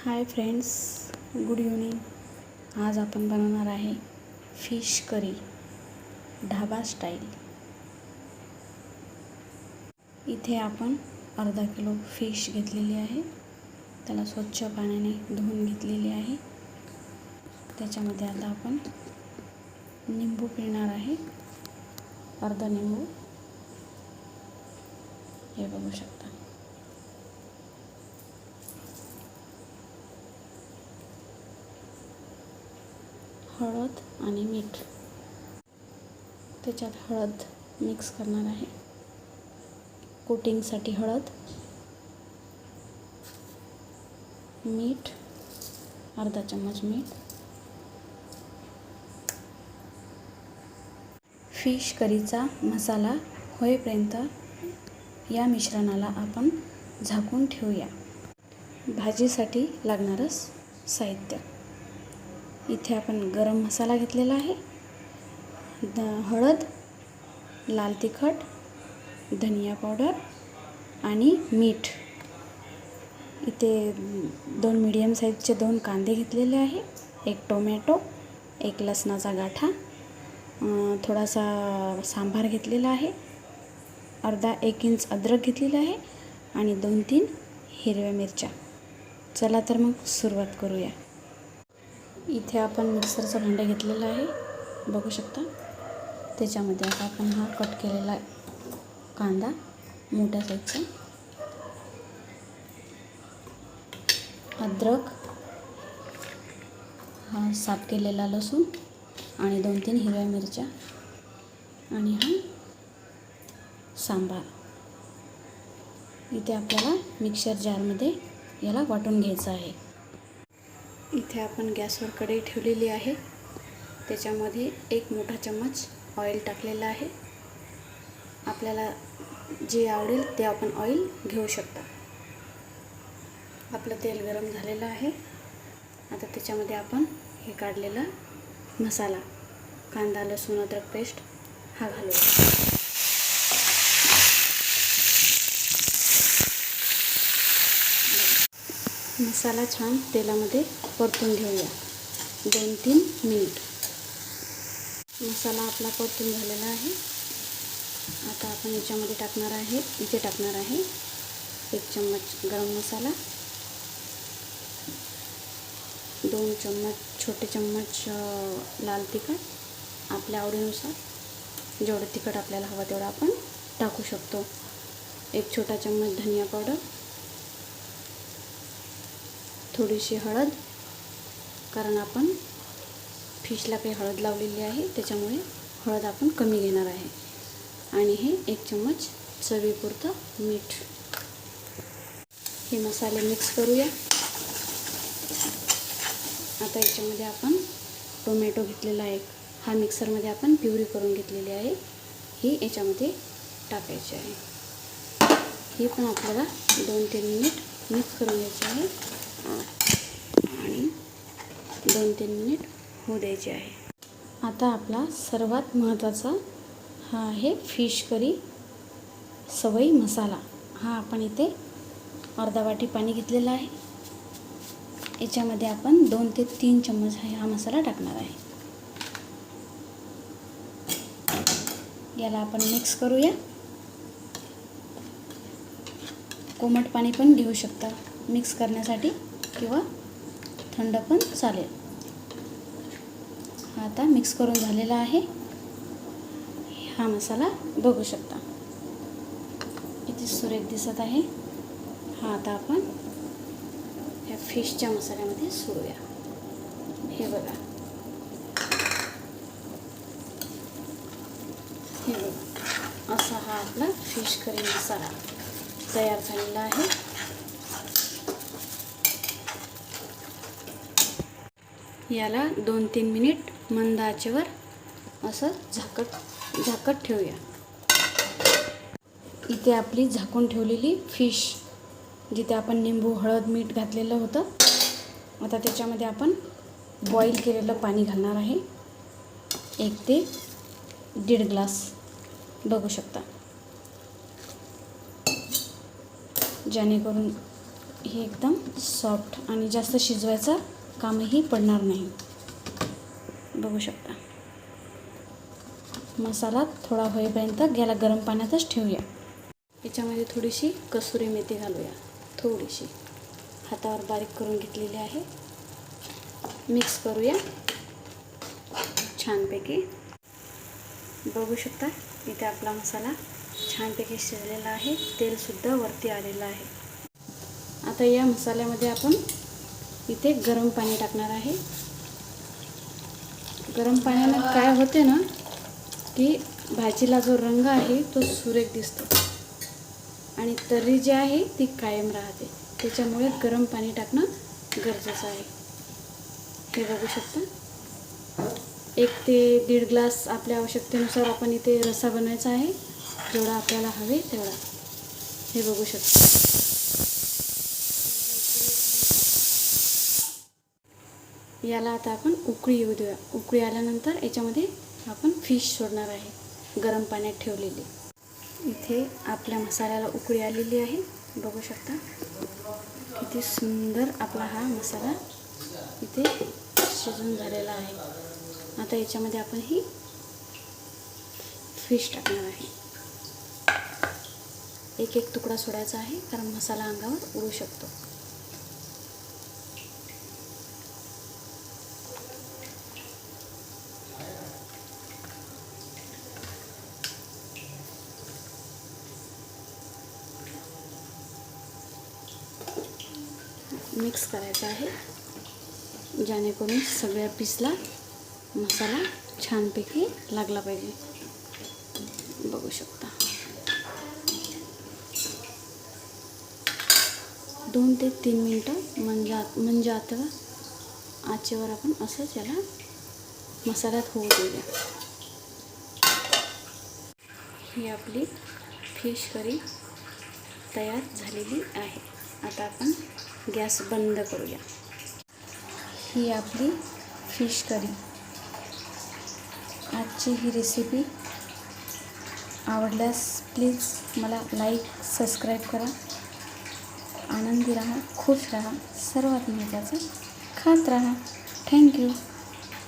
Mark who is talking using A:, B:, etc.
A: Hi friends, good evening. आज आपण बनवणार आहे फिश करी ढाबा स्टाईल. इथे आपण अर्धा किलो फिश घेतलेली आहे. त्याला स्वच्छ पाण्याने धुवून घेतलेली आहे. त्याच्यामध्ये आता आपण निंबू पिळणार आहे, अर्धा निंबू. हे बघू शकता. हळद आणि मीठ. त्याच्यात हळद मिक्स करणार आहे, कोटिंगसाठी हळद. मीठ अर्धा चम्मच मीठ. फिश करीचा मसाला होईपर्यंत या मिश्रणाला आपण झाकून ठेवूया. भाजीसाठी लागणारं साहित्य. इथे आपण गरम मसाला घेतलेला आहे, हळद, लाल तिखट, धनिया पावडर आणि मीठ. इथे 2 मीडियम साईजचे 2 कांदे घेतलेले आहे, 1 टोमॅटो, 1 लसणाचा गाठा, थोडासा सांबार घेतलेला आहे, अर्धा 1 इंच अद्रक घेतलेला आहे आणि 2-3 हिरव्या मिरच्या. चला तर मग सुरुवात करूया. इथे आपण मिक्सरचं भांडं घेतलेलं आहे, बघू शकता. त्याच्यामध्ये आता आपण हा कट केलेला कांदा मोठ्या साईजचा, अद्रक, हा साफ केलेला लसूण आणि 2-3 हिरव्या मिरच्या आणि हा सांबार इथे आपल्याला मिक्सर जारमध्ये याला वाटून घ्यायचं आहे. इथे आपण गॅसवर कढई ठेवलेली आहे. त्याच्यामध्ये 1 मोठा चम्मच ऑइल टाकलेला आहे. आपल्याला जे आवडेल ते आपण ऑइल घेऊ शकता. आपलं तेल गरम झालेलं आहे. आता त्याच्यामध्ये आपण हे काढलेला मसाला, कांदा, लसूण, अद्रक पेस्ट हा घालूया. मसाला छान तेलामध्ये परतून घेऊया 2-3 मिनिट. मसाला आपला परतून झालेला आहे. आता आपण याच्यामध्ये टाकणार आहे, 1 चम्मच गरम मसाला, 2 चम्मच छोटे चम्मच लाल तिखट. आपल्या आवडीनुसार जेवढं तिखट आपल्याला हवं तेवढं आपण टाकू शकतो. 1 छोटा चम्मच धनिया पावडर, थोडीशी हळद, कारण आपण फिशला काही हळद लावलेली आहे त्याच्यामुळे हळद आपण कमी घेणार आहे. आणि हे 1 चम्मच चवीपुरतं मीठ. हे मसाले मिक्स करूया. आता याच्यामध्ये आपण टोमॅटो घेतलेला आहे, हा मिक्सरमध्ये आपण प्युरी करून घेतलेली आहे, ही याच्यामध्ये टाकायची आहे. ही पण आपल्याला 2-3 मिनिट मिक्स करून घ्यायची आहे आणि 2-3 मिनिट होऊ द्यायचे आहे. आता आपला सर्वात महत्त्वाचा हा आहे फिश करी सवई मसाला. हा आपण इथे अर्धा वाटी पाणी घेतलेलं आहे. याच्यामध्ये आपण 2 ते 3 चम्मच हा मसाला टाकणार आहे. याला आपण मिक्स करूया. कोमट पाणी पण घेऊ शकता मिक्स करण्यासाठी किंवा थंड पण चालेल. आता मिक्स करून झालेला आहे. हा मसाला बघू शकता किती सुरेख दिसत आहे. हा आता आपण ह्या फिशच्या मसाल्यामध्ये सोडूया. हे बघा, असा हा आपला फिश करी मसाला तयार झालेला आहे. याला 2-3 मिनिट मंद आचेवर असं झाकत ठेवूया. इथे आपली झाकून ठेवलेली फिश, जिथे आपण निंबू, हळद, मीठ घातलेलं होतं, आता त्याच्यामध्ये आपण बॉईल केलेलं पाणी घालणार आहे. 1 ते 1.5 ग्लास बघू शकता, जेणेकरून हे एकदम सॉफ्ट आणि जास्त शिजवायचं कामही पडणार नाही. बघू शकता. मसाला थोडा होईपर्यंत गॅला गरम पाण्यातच ठेवूया. याच्यामध्ये थोडीशी कसुरी मेथी घालूया. थोडीशी हातावर बारीक करून घेतलेली आहे. मिक्स करूया छानपैकी. बघू शकता इथे आपला मसाला छानपैकी शिजलेला आहे. तेलसुद्धा वरती आलेलं आहे. आता या मसाल्यामध्ये आपण इथे गरम पाणी टाकणार आहे. गरम पाण्यानं काय होते ना की भाजीला जो रंग आहे तो सुरेख दिसतो आणि तर्री जी आहे ती कायम राहते. त्याच्यामुळे गरम पाणी टाकणं गरजेचं आहे. हे बघू शकता. 1 ते 1.5 ग्लास आपल्या आवश्यकतेनुसार आपण इथे रस्सा बनवायचा आहे. जेवढा आपल्याला हवे तेवढा. हे बघू शकता. याला आता आपण उकळी येऊ देऊया. उकळी आल्यानंतर याच्यामध्ये आपण फिश सोडणार आहे गरम पाण्यात ठेवलेली. इथे आपल्या मसाल्याला उकळी आलेली आहे. बघू शकता किती सुंदर आपला हा मसाला इथे शिजून झालेला आहे. आता याच्यामध्ये आपण ही फिश टाकणार आहे. एक एक तुकडा सोडायचा आहे कारण मसाला अंगावर उडू शकतो. मिक्स करायचं आहे जेणेकरून सगळ्या पीसला मसाला छानपैकी लागला पाहिजे. बघू शकता. 2 ते 3 मिनटं म्हणजे आता आचेवर आपण असंच याला मसाल्यात होऊ देऊया. ही आपली फिश करी तयार झालेली आहे. आता आपण गॅस बंद करूया. ही आपली फिश करी. आजची ही रेसिपी आवडल्यास प्लीज मला लाईक सबस्क्राईब करा. आनंदी राहा, खुश राहा, सर्वात महत्त्वाचं खात राहा. थँक्यू.